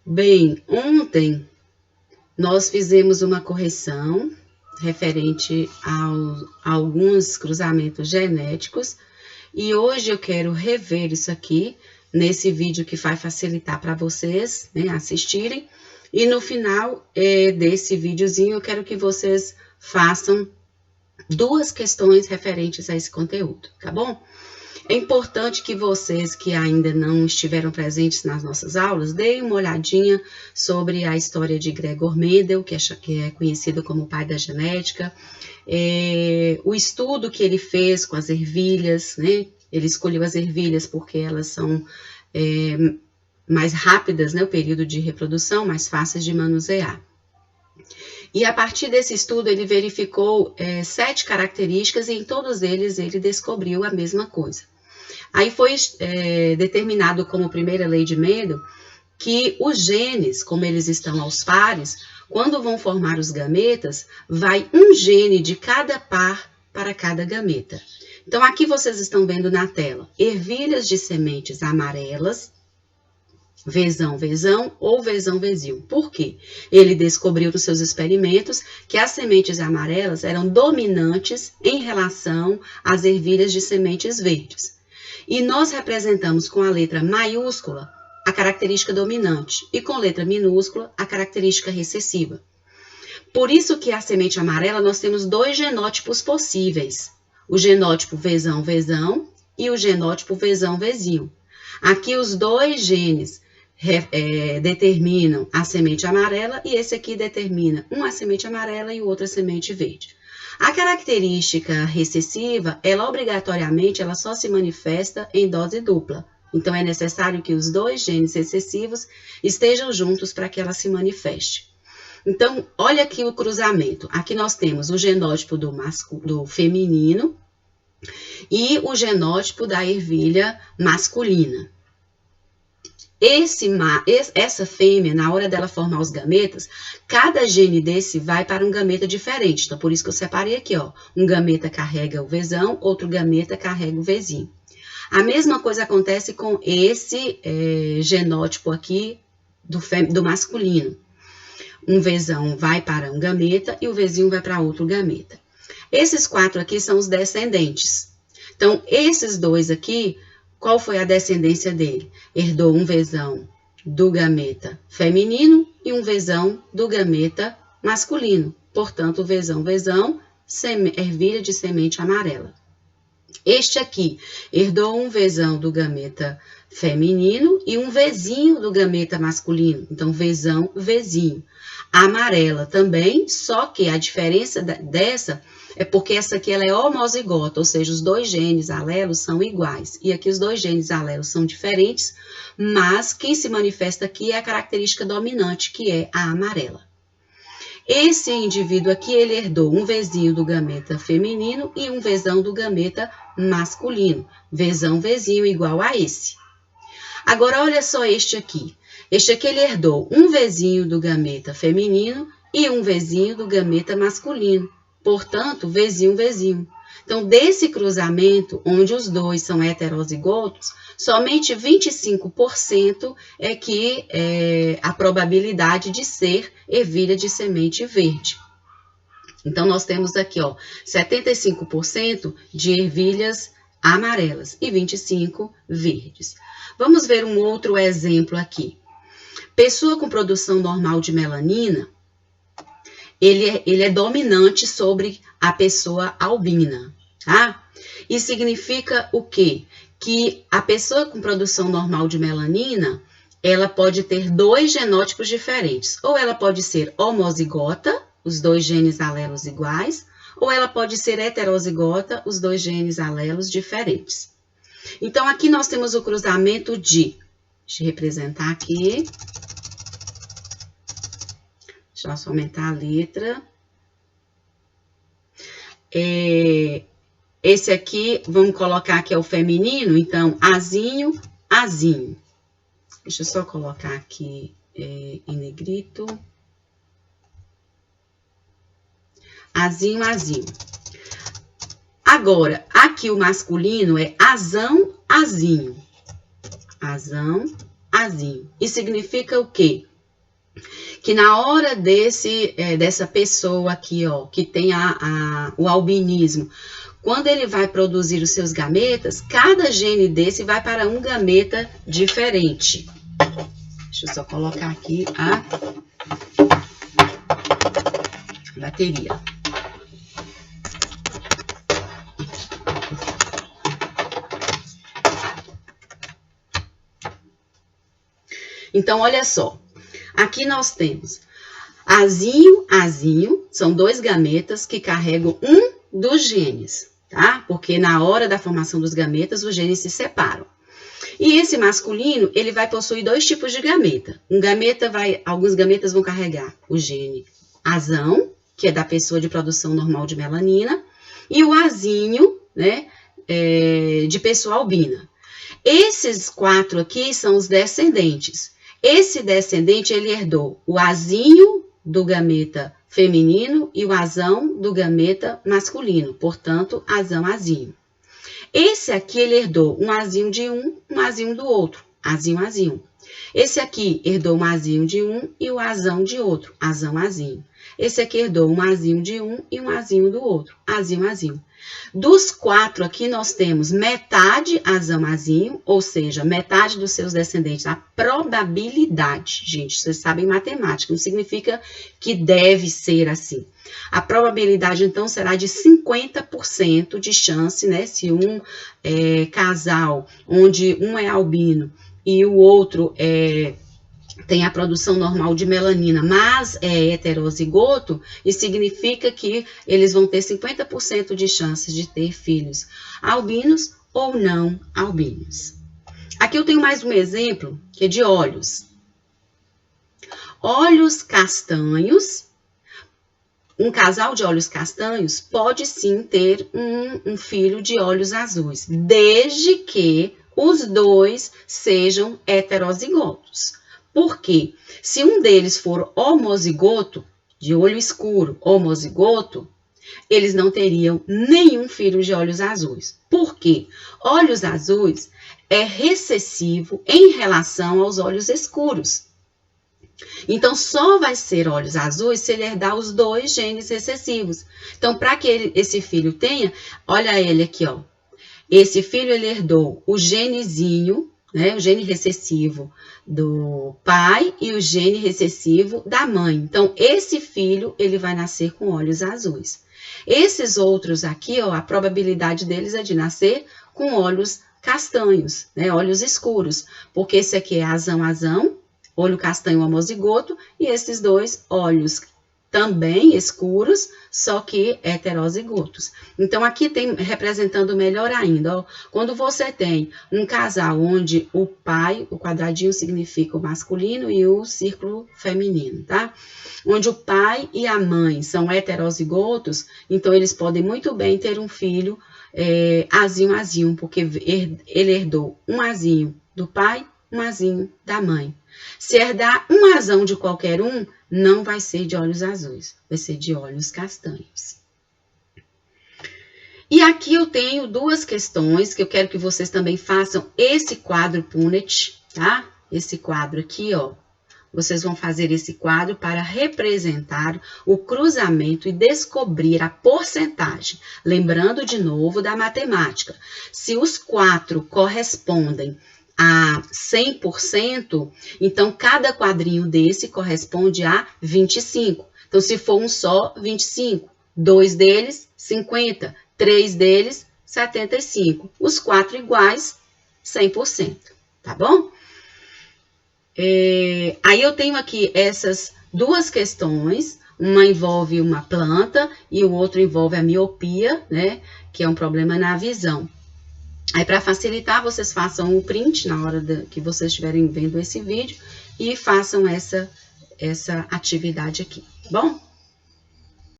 Bem, ontem nós fizemos uma correção referente a alguns cruzamentos genéticos e hoje eu quero rever isso aqui nesse vídeo que vai facilitar para vocês, né, assistirem. E no final desse videozinho eu quero que vocês façam duas questões referentes a esse conteúdo, tá bom? É importante que vocês que ainda não estiveram presentes nas nossas aulas, deem uma olhadinha sobre a história de Gregor Mendel, que é conhecido como o pai da genética, o estudo que ele fez com as ervilhas, né? Ele escolheu as ervilhas porque elas são mais rápidas, né? O período de reprodução, mais fáceis de manusear. E a partir desse estudo, ele verificou 7 características e em todos eles ele descobriu a mesma coisa. Aí foi determinado como primeira lei de Mendel que os genes, como eles estão aos pares, quando vão formar os gametas, vai um gene de cada par para cada gameta. Então, aqui vocês estão vendo na tela ervilhas de sementes amarelas, vezão, vezão ou vezão, vezil. Por quê? Ele descobriu nos seus experimentos que as sementes amarelas eram dominantes em relação às ervilhas de sementes verdes. E nós representamos com a letra maiúscula a característica dominante e com letra minúscula a característica recessiva. Por isso que a semente amarela nós temos 2 genótipos possíveis. O genótipo vezão, vezão e o genótipo vezão, vezinho. Aqui os 2 genes determinam a semente amarela e esse aqui determina uma semente amarela e outra semente verde. A característica recessiva, ela obrigatoriamente só se manifesta em dose dupla. Então, é necessário que os 2 genes recessivos estejam juntos para que ela se manifeste. Então, olha aqui o cruzamento. Aqui nós temos o genótipo do feminino e o genótipo da ervilha masculina. Essa fêmea, na hora dela formar os gametas, cada gene desse vai para um gameta diferente. Então, por isso que eu separei aqui, ó. Um gameta carrega o vezão, outro gameta carrega o vezinho. A mesma coisa acontece com esse genótipo aqui do masculino. Um vezão vai para um gameta e o vezinho vai para outro gameta. Esses 4 aqui são os descendentes. Então, esses 2 aqui, qual foi a descendência dele? Herdou um vezão do gameta feminino e um vezão do gameta masculino. Portanto, vezão, vezão, ervilha de semente amarela. Este aqui herdou um vezão do gameta feminino e um vezinho do gameta masculino. Então, vezão, vezinho. Amarela também, só que a diferença dessa é porque essa aqui ela é homozigota, ou seja, os 2 genes alelos são iguais. E aqui os 2 genes alelos são diferentes, mas quem se manifesta aqui é a característica dominante, que é a amarela. Esse indivíduo aqui, ele herdou um vezinho do gameta feminino e um vezão do gameta masculino. Vezão, vezinho igual a esse. Agora, olha só este aqui. Este aqui, ele herdou um vezinho do gameta feminino e um vezinho do gameta masculino. Portanto, vezinho, vezinho. Então, desse cruzamento, onde os 2 são heterozigotos, somente 25% é que a probabilidade de ser ervilha de semente verde. Então, nós temos aqui, ó, 75% de ervilhas amarelas e 25% verdes. Vamos ver um outro exemplo aqui. Pessoa com produção normal de melanina, ele é dominante sobre a pessoa albina, tá? Isso significa o quê? Que a pessoa com produção normal de melanina, ela pode ter 2 genótipos diferentes. Ou ela pode ser homozigota, os 2 genes alelos iguais, ou ela pode ser heterozigota, os 2 genes alelos diferentes. Então, aqui nós temos o cruzamento de... Deixa eu representar aqui. Deixa eu só aumentar a letra. Esse aqui, vamos colocar que é o feminino, então, azinho, azinho. Deixa eu só colocar aqui em negrito. Azinho, azinho. Agora, aqui o masculino é azão, azinho. Azão, azinho. E significa o quê? que na hora dessa pessoa aqui, ó, que tem o albinismo, quando ele vai produzir os seus gametas, cada gene desse vai para um gameta diferente. Deixa eu só colocar aqui a bateria. Então, olha só. Aqui nós temos azinho, azinho, são dois gametas que carregam um dos genes, tá? Porque na hora da formação dos gametas, os genes se separam. E esse masculino, ele vai possuir dois tipos de gameta. Alguns gametas vão carregar o gene azão, que é da pessoa de produção normal de melanina, e o azinho, né, de pessoa albina. Esses 4 aqui são os descendentes. Esse descendente, ele herdou o azinho do gameta feminino e o azão do gameta masculino, portanto, azão, azinho. Esse aqui, ele herdou um azinho de um azinho do outro, azinho, azinho. Esse aqui herdou um azinho de um e o azão de outro, azão, azinho. Esse aqui herdou um azinho de um e um azinho do outro, azinho, azinho. Dos 4 aqui, nós temos metade azão, azinho, ou seja, metade dos seus descendentes. A probabilidade, gente, vocês sabem matemática, não significa que deve ser assim. A probabilidade, então, será de 50% de chance, né? Se um casal, onde um é albino e o outro tem a produção normal de melanina, mas é heterozigoto, isso significa que eles vão ter 50% de chances de ter filhos albinos ou não albinos. Aqui eu tenho mais um exemplo, que é de olhos. Olhos castanhos. Um casal de olhos castanhos pode sim ter um filho de olhos azuis, desde que os dois sejam heterozigotos. Porque se um deles for homozigoto, de olho escuro, homozigoto, eles não teriam nenhum filho de olhos azuis. Por quê? Olhos azuis é recessivo em relação aos olhos escuros. Então, só vai ser olhos azuis se ele herdar os 2 genes recessivos. Então, para que esse filho tenha, olha ele aqui, ó. Esse filho, ele herdou o genezinho, né, o gene recessivo do pai e o gene recessivo da mãe. Então, esse filho, ele vai nascer com olhos azuis. Esses outros aqui, ó, a probabilidade deles é de nascer com olhos castanhos, né, olhos escuros, porque esse aqui é azão, azão, olho castanho homozigoto, e esses 2 olhos também escuros, só que heterozigotos. Então, aqui tem representando melhor ainda, ó, quando você tem um casal onde o pai, o quadradinho significa o masculino e o círculo feminino, tá? Onde o pai e a mãe são heterozigotos, então eles podem muito bem ter um filho azinho, azinho, porque ele herdou um azinho do pai, um azinho da mãe. Se herdar um azão de qualquer um, não vai ser de olhos azuis, vai ser de olhos castanhos. E aqui eu tenho 2 questões que eu quero que vocês também façam esse quadro Punnett, tá? Esse quadro aqui, ó. Vocês vão fazer esse quadro para representar o cruzamento e descobrir a porcentagem. Lembrando de novo da matemática. Se os 4 correspondem a 100%, então cada quadrinho desse corresponde a 25. Então, se for um só, 25. 2 deles, 50. 3 deles, 75. Os 4 iguais, 100%. Tá bom? Aí eu tenho aqui essas 2 questões. Uma envolve uma planta e o outro envolve a miopia, né? Que é um problema na visão. Aí, para facilitar, vocês façam o print na hora que vocês estiverem vendo esse vídeo e façam essa atividade aqui, tá bom?